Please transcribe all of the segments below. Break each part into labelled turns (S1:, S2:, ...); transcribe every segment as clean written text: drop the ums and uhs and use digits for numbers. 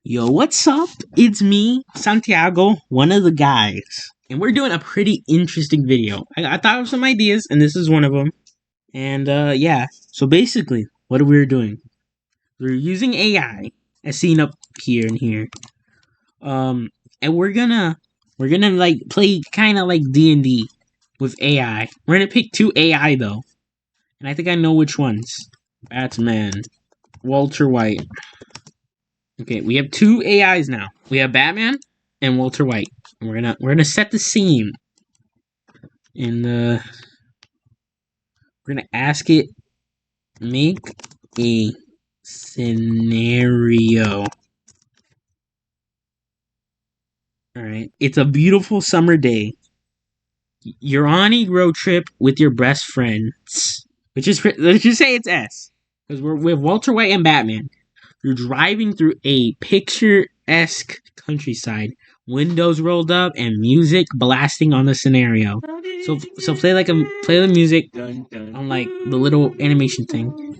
S1: Yo, what's up? It's me, Santiago, one of the guys. And we're doing a pretty interesting video. I thought of some ideas, and this is one of them. And yeah, so basically, what we're doing, we're using AI, as seen up here and here. And we're gonna like play kind of like D&D with AI. We're gonna pick two AI though, and I think I know which ones. Batman, Walter White. Okay, we have two AIs now. We have Batman and Walter White. And we're gonna set the scene. And we're gonna ask it make a scenario. Alright. It's a beautiful summer day. You're on a road trip with your best friends. Let's just say it's S. Because we're with Walter White and Batman. You're driving through a picturesque countryside, windows rolled up, and music blasting on the scenario. So play the music on like the little animation thing.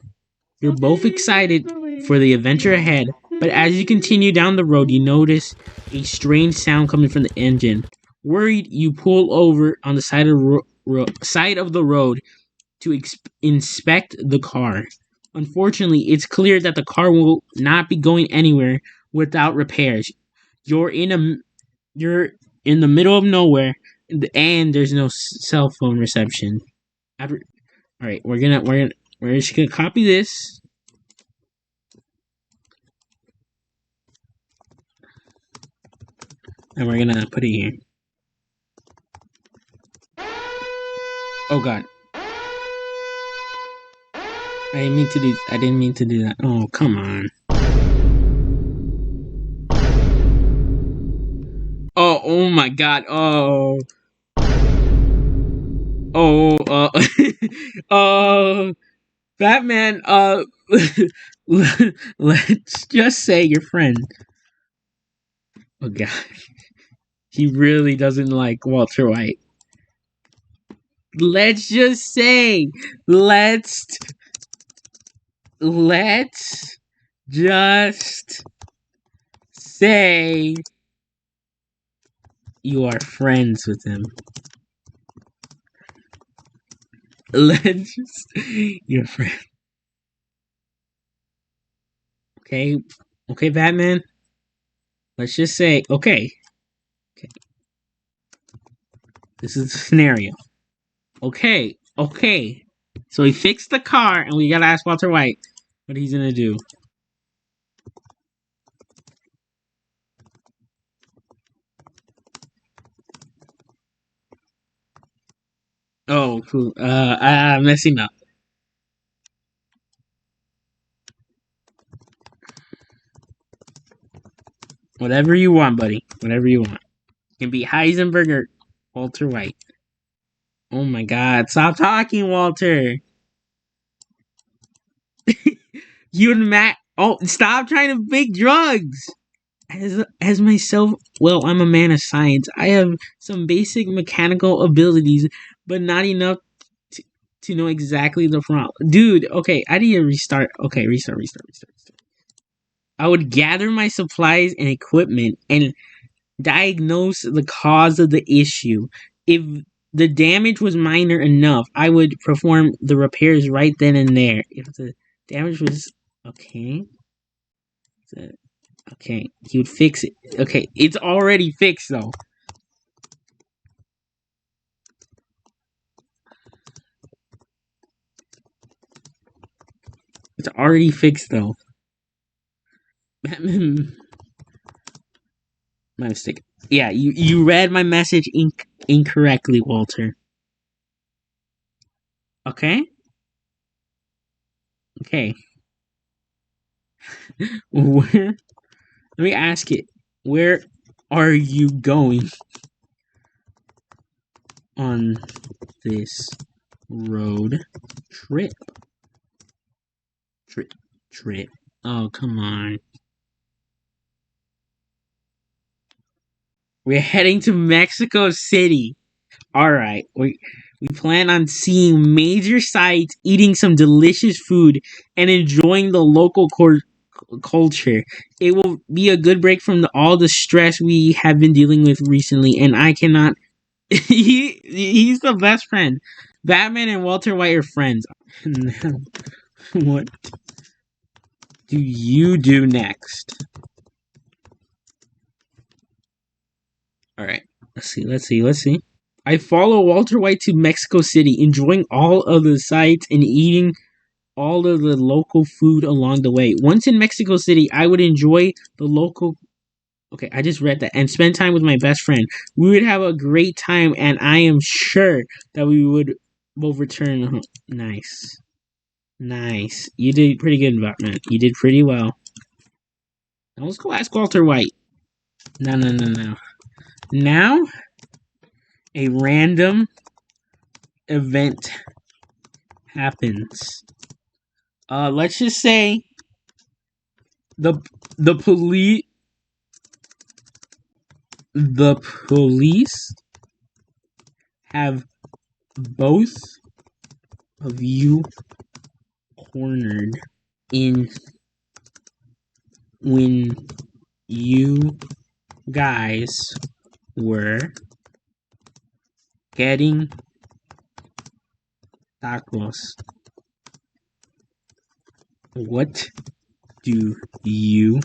S1: You're both excited for the adventure ahead, but as you continue down the road, you notice a strange sound coming from the engine. Worried, you pull over on the side of the road to inspect the car. Unfortunately, it's clear that the car will not be going anywhere without repairs. You're in the middle of nowhere, and there's no cell phone reception. All right, we're just gonna copy this, and we're gonna put it here. Oh God. I didn't mean to do that. Oh, come on. Oh my God. Batman, let's just say your friend. Oh God. He really doesn't like Walter White. Let's just say, let's just say you are friends with him. You're friends. Okay, Batman. Let's just say, okay. This is the scenario. Okay. So he fixed the car, and we gotta ask Walter White what he's gonna do. Oh, cool. I'm messing up. Whatever you want, buddy. Whatever you want. You can be Heisenberg or Walter White. Oh my God! Stop talking, Walter. You and Matt. Oh, stop trying to make drugs. As myself, well, I'm a man of science. I have some basic mechanical abilities, but not enough to know exactly the problem. Dude, okay, I need to restart. Okay, restart. I would gather my supplies and equipment and diagnose the cause of the issue. If the damage was minor enough, I would perform the repairs right then and there. If the damage was okay, he would fix it. Okay, it's already fixed though. It's already fixed though. My mistake. Yeah, you read my message incorrectly, Walter. Okay. Let me ask it. Where are you going on this road trip? Trip. Oh, come on. We're heading to Mexico City. Alright, we plan on seeing major sights, eating some delicious food, and enjoying the local culture. It will be a good break from all the stress we have been dealing with recently, and I cannot. He's the best friend. Batman and Walter White are friends. Now, what do you do next? All right. Let's see. I follow Walter White to Mexico City, enjoying all of the sights and eating all of the local food along the way. Once in Mexico City, I would enjoy the local. Okay, I just read that. And spend time with my best friend. We would have a great time, and I am sure that we would both return. Nice. Nice. You did pretty good, Batman. You did pretty well. Now let's go ask Walter White. No. Now, a random event happens. Let's just say the police have both of you cornered in when you guys were getting tacos. What do you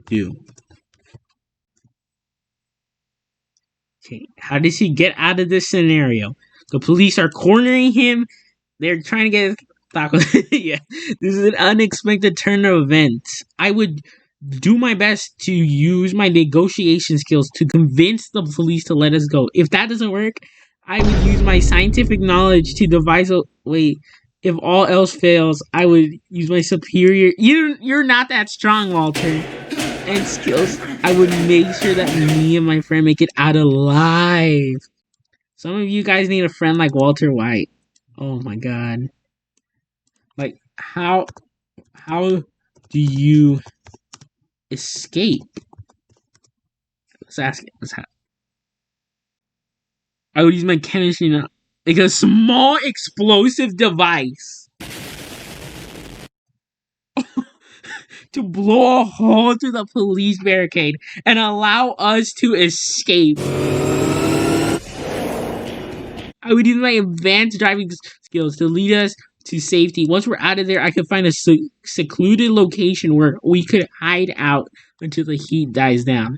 S1: do? Okay, how does he get out of this scenario? The police are cornering him. They're trying to get tacos. Yeah, this is an unexpected turn of events. I would do my best to use my negotiation skills to convince the police to let us go. If that doesn't work, I would use my scientific knowledge to devise a way. If all else fails, I would use my superior. You're not that strong, Walter. And skills. I would make sure that me and my friend make it out alive. Some of you guys need a friend like Walter White. Oh my god. Like how do you escape? Let's ask it. I would use my chemistry now. Like a small explosive device to blow a hole through the police barricade and allow us to escape. I would use my advanced driving skills to lead us to safety. Once we're out of there, I could find a secluded location where we could hide out until the heat dies down.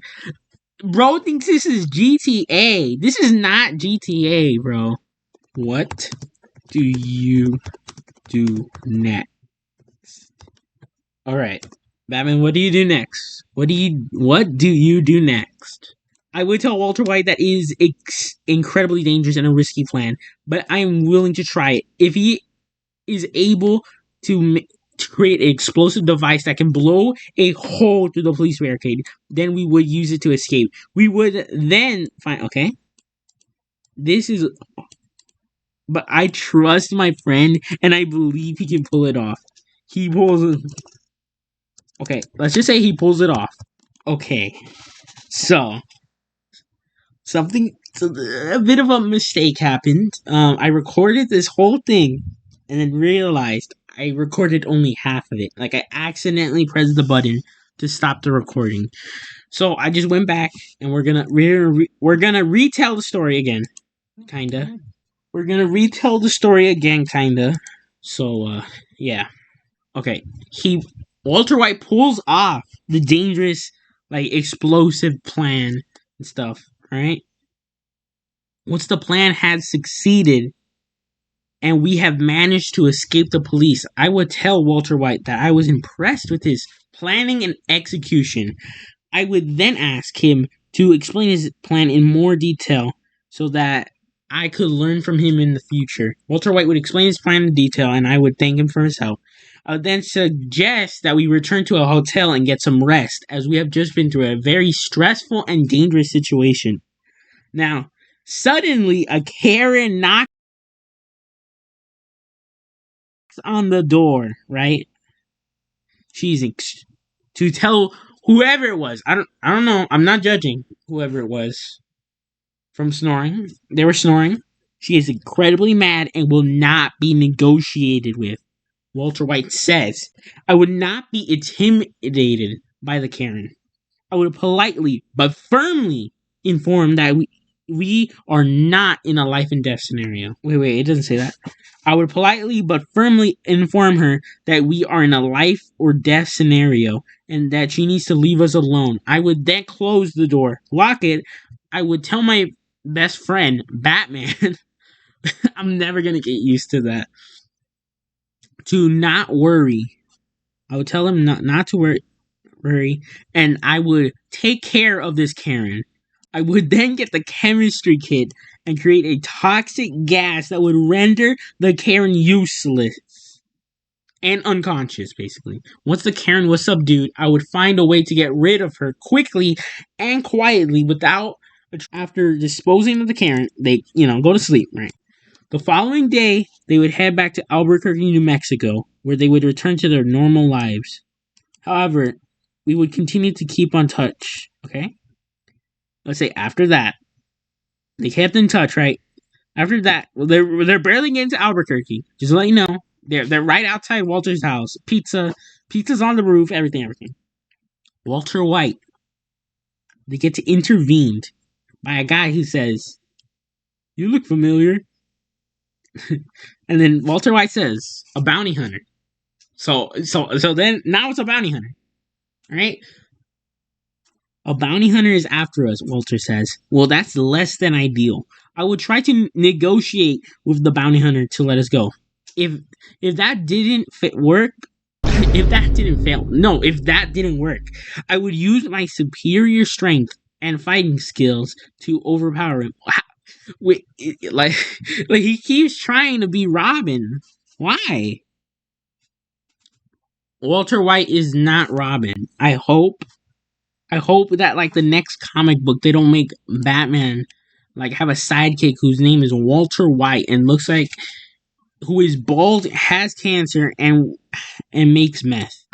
S1: Bro thinks this is GTA. This is not GTA, bro. What do you do next? Alright, Batman, what do you do next? What do you do next? I would tell Walter White that is incredibly dangerous and a risky plan, but I am willing to try it. If he is able to create an explosive device that can blow a hole through the police barricade, then we would use it to escape. We would then find. Okay, this is. But I trust my friend, and I believe he can pull it off. He pulls. Okay, let's just say he pulls it off. Okay, so. A bit of a mistake happened. I recorded this whole thing and then realized I recorded only half of it. Like I accidentally pressed the button to stop the recording. So I just went back and we're gonna retell the story again, kinda. We're gonna retell the story again, kinda. So yeah, okay. Walter White pulls off the dangerous, like explosive plan and stuff. Right? Once the plan had succeeded and we have managed to escape the police, I would tell Walter White that I was impressed with his planning and execution. I would then ask him to explain his plan in more detail so that I could learn from him in the future. Walter White would explain his plan in detail and I would thank him for his help. I would then suggest that we return to a hotel and get some rest, as we have just been through a very stressful and dangerous situation. Now, suddenly, a Karen knocks on the door, right? To tell whoever it was. I don't know. I'm not judging whoever it was from snoring. They were snoring. She is incredibly mad and will not be negotiated with. Walter White says, I would not be intimidated by the Karen. I would politely but firmly inform that we are not in a life and death scenario. Wait, it doesn't say that. I would politely but firmly inform her that we are in a life or death scenario and that she needs to leave us alone. I would then close the door, lock it. I would tell my best friend, Batman, I'm never going to get used to that, to not worry. I would tell him not to worry, and I would take care of this Karen. I would then get the chemistry kit and create a toxic gas that would render the Karen useless and unconscious, basically. Once the Karen was subdued, I would find a way to get rid of her quickly and quietly without. After disposing of the Karen, they, go to sleep, right? The following day, they would head back to Albuquerque, New Mexico, where they would return to their normal lives. However, we would continue to keep on touch, okay? Let's say after that, they kept in touch, right? After that, well, they're barely getting to Albuquerque. Just to let you know, they're right outside Walter's house. Pizza's on the roof, everything. Walter White, they get intervened by a guy who says, "You look familiar." And then Walter White says, "A bounty hunter." So then now it's a bounty hunter, right? A bounty hunter is after us, Walter says. Well, that's less than ideal. I would try to negotiate with the bounty hunter to let us go. If that didn't work, if that didn't work, I would use my superior strength and fighting skills to overpower him. Wait, like he keeps trying to be Robin. Why? Walter White is not Robin. I hope that like the next comic book they don't make Batman like have a sidekick whose name is Walter White and looks like, who is bald, has cancer, and makes meth.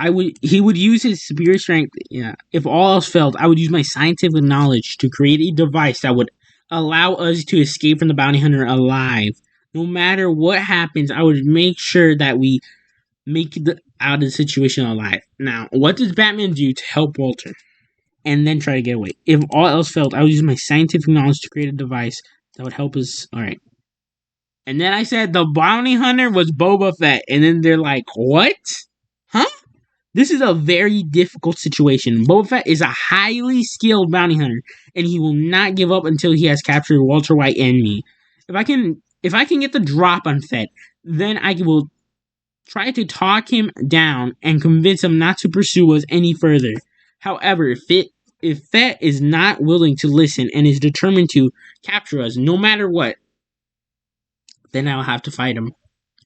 S1: He would use his superior strength. Yeah. If all else failed, I would use my scientific knowledge to create a device that would allow us to escape from the bounty hunter alive. No matter what happens, I would make sure that we make it out of the situation alive. Now, what does Batman do to help Walter? And then try to get away. If all else failed, I would use my scientific knowledge to create a device that would help us. Alright. And then I said the bounty hunter was Boba Fett. And then they're like, what? Huh? This is a very difficult situation. Boba Fett is a highly skilled bounty hunter, and he will not give up until he has captured Walter White and me. If I can get the drop on Fett, then I will try to talk him down and convince him not to pursue us any further. However, if Fett is not willing to listen and is determined to capture us no matter what, then I'll have to fight him.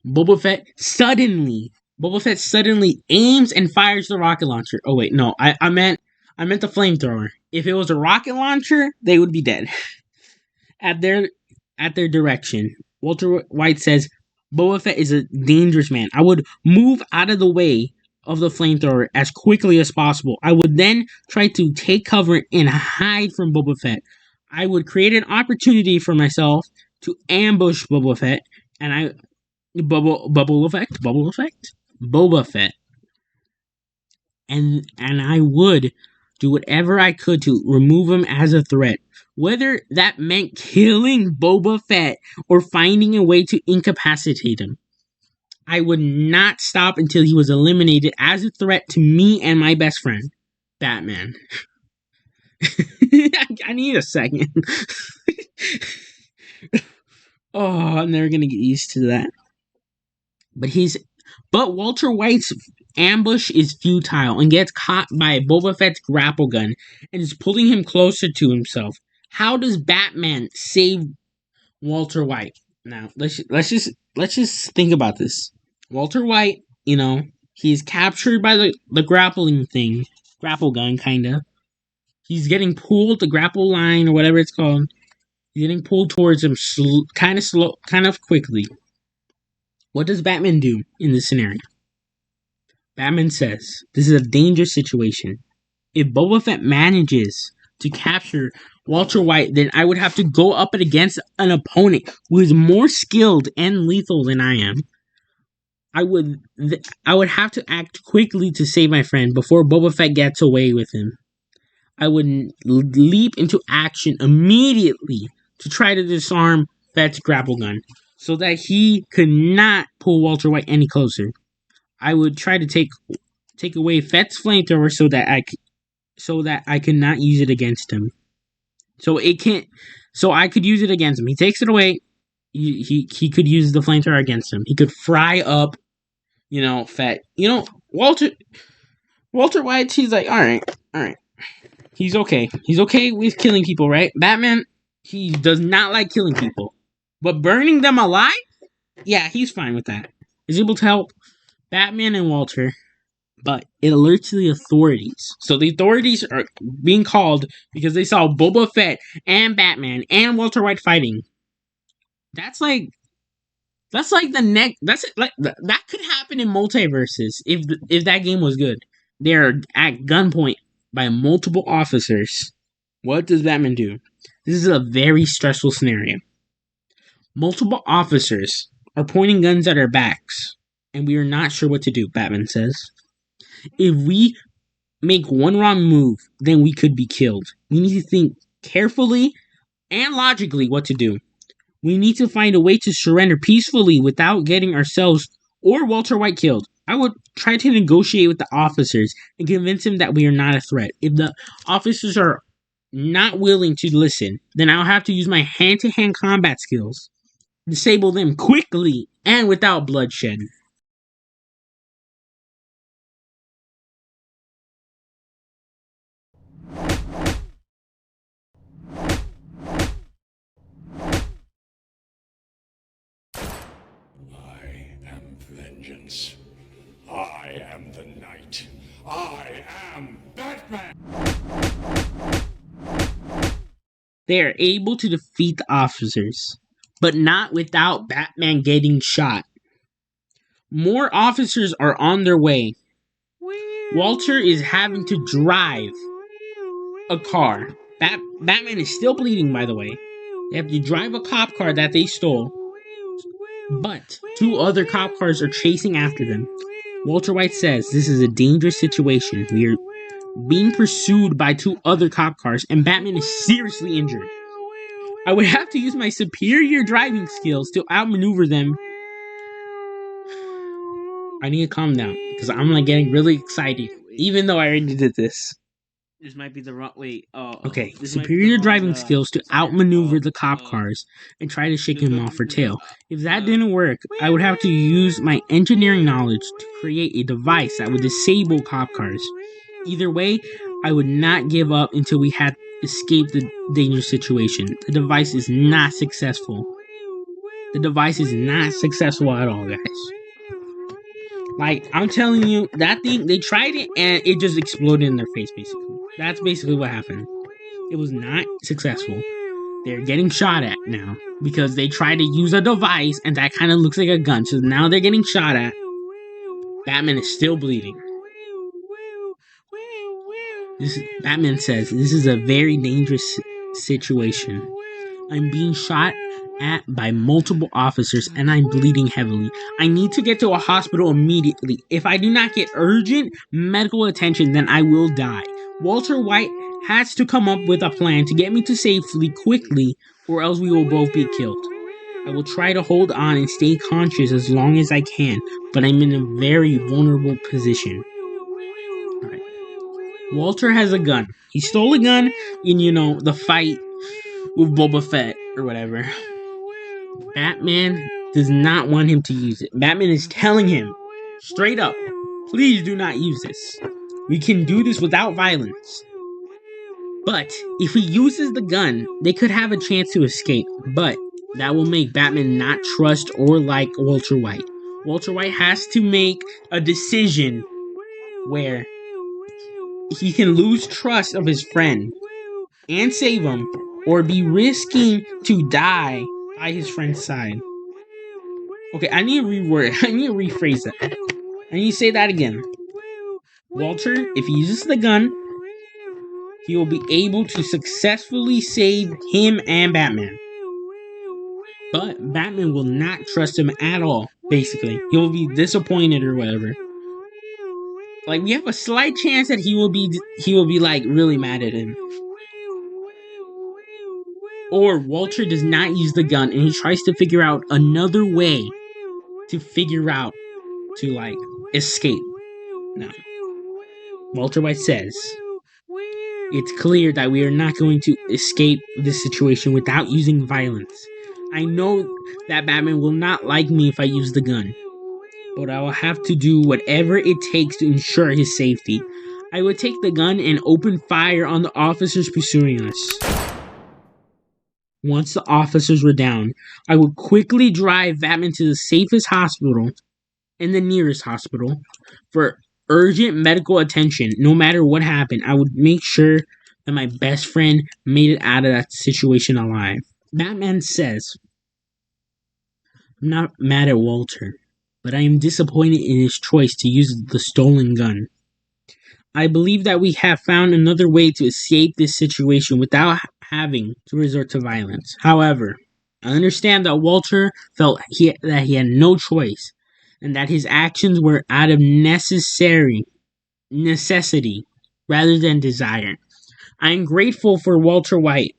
S1: Boba Fett suddenly aims and fires the rocket launcher. Oh wait, no, I meant the flamethrower. If it was a rocket launcher, they would be dead. At their direction, Walter White says, Boba Fett is a dangerous man. I would move out of the way of the flamethrower as quickly as possible. I would then try to take cover and hide from Boba Fett. I would create an opportunity for myself to ambush Boba Fett, and Boba Fett, and I would do whatever I could to remove him as a threat. Whether that meant killing Boba Fett or finding a way to incapacitate him. I would not stop until he was eliminated as a threat to me and my best friend, Batman. I need a second. Oh, I'm never gonna get used to that. But Walter White's ambush is futile and gets caught by Boba Fett's grapple gun and is pulling him closer to himself. How does Batman save Walter White? Now, let's just think about this. Walter White, he's captured by the grapple gun, kinda. He's getting pulled, the grapple line, or whatever it's called. He's getting pulled towards him kind of quickly. What does Batman do in this scenario? Batman says, this is a dangerous situation. If Boba Fett manages to capture Walter White, then I would have to go up against an opponent who is more skilled and lethal than I am. I would I would have to act quickly to save my friend before Boba Fett gets away with him. I would leap into action immediately to try to disarm Fett's grapple gun so that he could not pull Walter White any closer. I would try to take away Fett's flamethrower so that I could not use it against him. So it can't. So I could use it against him. He takes it away. He could use the flamethrower against him. He could fry up, Fett. Walter White. He's like, all right. He's okay. He's okay with killing people, right? Batman, he does not like killing people, but burning them alive, yeah, he's fine with that. He's able to help Batman and Walter, but it alerts the authorities. So the authorities are being called because they saw Boba Fett and Batman and Walter White fighting. That's like the next. That's like that could happen in multiverses if that game was good. They're at gunpoint by multiple officers. What does Batman do? This is a very stressful scenario. Multiple officers are pointing guns at our backs, and we are not sure what to do, Batman says. If we make one wrong move, then we could be killed. We need to think carefully and logically what to do. We need to find a way to surrender peacefully without getting ourselves or Walter White killed. I would try to negotiate with the officers and convince them that we are not a threat. If the officers are not willing to listen, then I'll have to use my hand-to-hand combat skills. Disable them quickly and without bloodshed.
S2: I am vengeance. I am the night. I am Batman!
S1: They are able to defeat the officers, but not without Batman getting shot. More officers are on their way. Walter is having to drive a car. Batman is still bleeding, by the way. They have to drive a cop car that they stole. But 2 other cop cars are chasing after them. Walter White says this is a dangerous situation. We are being pursued by 2 other cop cars, and Batman is seriously injured. I would have to use my superior driving skills to outmaneuver them. I need to calm down, because I'm like getting really excited, even though I already did this.
S3: This might be the wrong. Wait.
S1: Okay, superior driving skills to outmaneuver the cop cars and try to shake him off her tail. If that didn't work, I would have to use my engineering knowledge to create a device that would disable cop cars. Either way, I would not give up until we had escaped the dangerous situation. The device is not successful. The device is not successful at all, guys. Like, I'm telling you, that thing, they tried it and it just exploded in their face, basically. That's basically what happened. It was not successful. They're getting shot at now because they tried to use a device and that kind of looks like a gun. So now they're getting shot at. Batman is still bleeding. Batman says, this is a very dangerous situation. I'm being shot at by multiple officers and I'm bleeding heavily. I need to get to a hospital immediately. If I do not get urgent medical attention, then I will die. Walter White has to come up with a plan to get me to safety quickly, or else we will both be killed. I will try to hold on and stay conscious as long as I can, but I'm in a very vulnerable position. Alright. Walter has a gun. He stole a gun in, the fight with Boba Fett or whatever. Batman does not want him to use it. Batman is telling him straight up, please do not use this. We can do this without violence. But if he uses the gun, they could have a chance to escape. But that will make Batman not trust or like Walter White. Walter White has to make a decision where he can lose trust of his friend and save him, or be risking to die by his friend's side. Okay, I need to rephrase that. I need to say that again. Walter, if he uses the gun, he will be able to successfully save him and Batman. But Batman will not trust him at all. Basically, he will be disappointed or whatever. Like we have a slight chance that he will be like really mad at him. Or Walter does not use the gun and he tries to figure out another way to like escape. No. Walter White says it's clear that we are not going to escape this situation without using violence. I know that Batman will not like me if I use the gun, but I will have to do whatever it takes to ensure his safety. I would take the gun and open fire on the officers pursuing us. Once the officers were down, I would quickly drive Batman to the safest hospital and the nearest hospital for urgent medical attention. No matter what happened, I would make sure that my best friend made it out of that situation alive. Batman says, I'm not mad at Walter, but I am disappointed in his choice to use the stolen gun. I believe that we have found another way to escape this situation without having to resort to violence. However, I understand that Walter felt that he had no choice and that his actions were out of necessity rather than desire. I am grateful for Walter White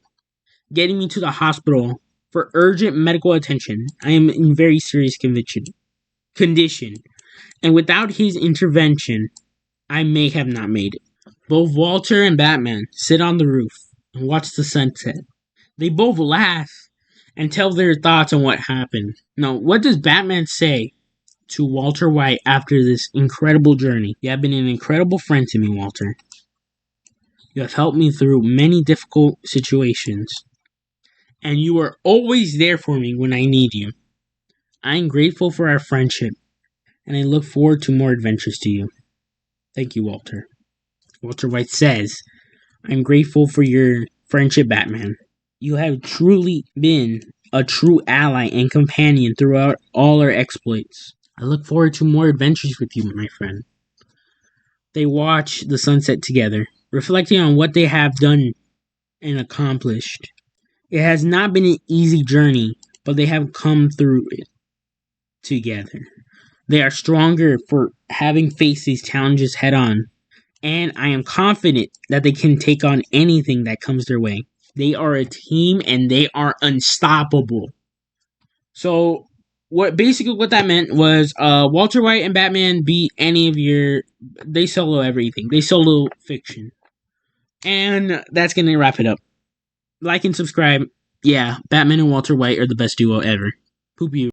S1: getting me to the hospital for urgent medical attention. I am in very serious condition, and without his intervention, I may have not made it. Both Walter and Batman sit on the roof and watch the sunset. They both laugh and tell their thoughts on what happened. Now, what does Batman say to Walter White after this incredible journey? You have been an incredible friend to me, Walter. You have helped me through many difficult situations, and you are always there for me when I need you. I am grateful for our friendship, and I look forward to more adventures to you. Thank you, Walter. Walter White says, I'm grateful for your friendship, Batman. You have truly been a true ally and companion throughout all our exploits. I look forward to more adventures with you, my friend. They watch the sunset together, reflecting on what they have done and accomplished. It has not been an easy journey, but they have come through it together. They are stronger for having faced these challenges head on, and I am confident that they can take on anything that comes their way. They are a team and they are unstoppable. So what that meant was Walter White and Batman beat any of they solo everything. They solo fiction. And that's gonna wrap it up. Like and subscribe. Yeah, Batman and Walter White are the best duo ever. Poop you.